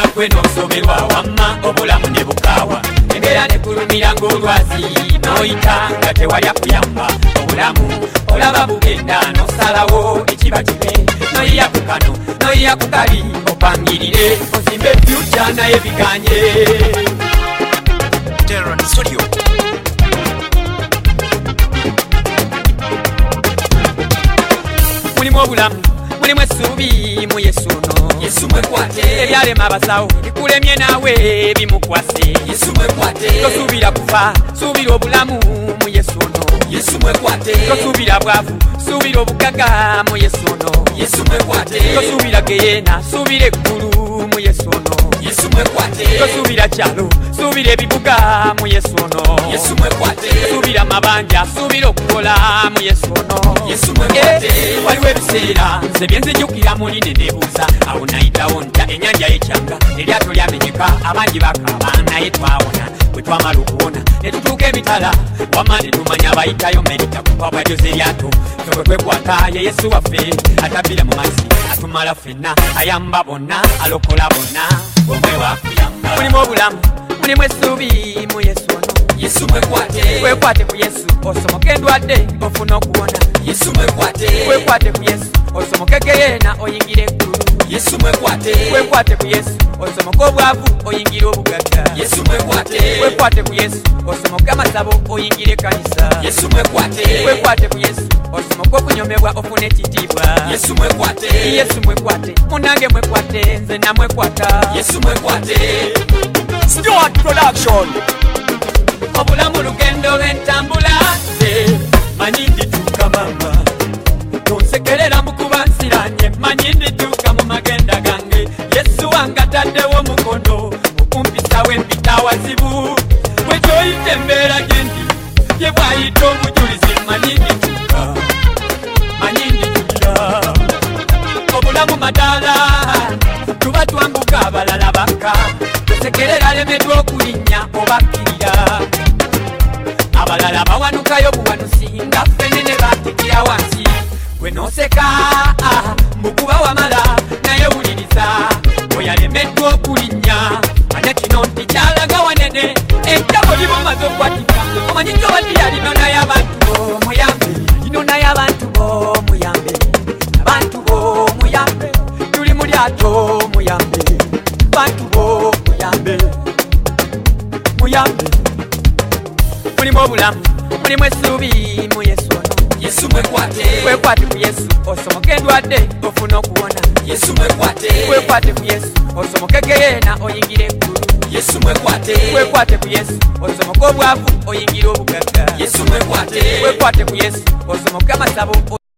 Okwogera kwe n'osoberwa wamma obulamu ne bukaawa. Embeera ne kulumira ng'olwazi n'oyita nga tewali akuyamba. Obulamu olaba bugenda n'osalawo ekiba kime. Noyiya ku kano noyiya ku kali opangirire ozimbe fyuca naye biganye. Terran Studio. Mulimu obulamu mulimu essuubi mu Yesu ono. Yesu mwekwate. Ebyalema abasawo bikulemye naawe bimukwase. Yesu mwekwate. Tosuubira kufa suubira obulamu mu Yesu ono. Yesu mwekwate. Tosuubira bwavu suubira obugaga mu Yesu ono. Yesu mwekwate. Tosuubira geyeena suubira eggulu mu Yesu ono. Yesu mwekwate. Tosuubira kyalo suubira ebibuga mu Yesu ono. Yesu mwekwate. Suubira mabanja suubira okukola mu Yesu ono. Yesu mwekwate. Waliwo ebiseera nze bye nzijukira muli ne neebuuza awo nayitawo ntya ennyanja y'ekyanga eryato lyamenyeka abangi bakaaba naye twawona bwe twamala okuwona ne tutuuka emitala wamma ne tumanya bayitayo merita kuba bwajoza eryato ffe bwe twekwata ye Yesu waffe atabbira mu mazzi atumala ffenna ayamba bonna alokola bonna omwe wakuyamba. Mulimu obulamu mulimu essuubi mu Yesu ono. Yesu mwekwate. Wekwate ku Yesu osomoke endwadde ofuna okuwona. Yesu mwekwate. Wekwate ku Yesu osomoke geyeena oyingire eggulu. Yesu mwekwate. Wekwate ku Yesu osomoke obwavu oyingire obugagga. Yesu mwekwate. Wekwate ku Yesu osomoke amasabo oyingire ekkanisa. Yesu mwekwate. Wekwate ku Yesu osomoke okunyomebwa ofune ekitiibwa. Yesu mwekwate. Yesu mwekwate munange mwekwate nze namwekwata. Yesu mwekwate. Stuart Production. Obulamu lugendo lw'entambula nze manyi ndituuka mama. Tonsekerera mukuba nsiranye manyi ndituuka mu magenda gange. Yesu wange ataddewo omukono okumpisawo empita wazibu. Bwe kyoyita embeera gyendi ye bwayita obujulizi manyi ndituuka manyi ndituukira. Obulamu madaala tuba twambuka abalala baka. Tosekerera lemeddwa okulinnya obakkirira. Abalala bawanukayo buwanusi nga ffene ne batikira wansi. Gwe n'oseka mbukuba wamala naye wuliriza oyalemeddwa okulinnya manya kino nti kyalaga wanene entabo limumaze okwatika omanyi ntoba tiyalino naye abantu bomuyambe lino naye abantu bomuyambe abantu bomuyambe tuli mu lyato muyambe bantu bomuyambe muyambe. Mulimu obulamu mulimu essuubi mu Yesu ono. Yesu mwekwate. Wekwate ku Yesu osomoke endwadde ofuna okuwona. Yesu mwekwate. Wekwate ku Yesu osomoke geyeena oyingire eggulu. Yesu mwekwate. Wekwate ku Yesu osomoke obwavu oyingire obugagga. Yesu mwekwate. Wekwate ku Yesu osomoke amasabo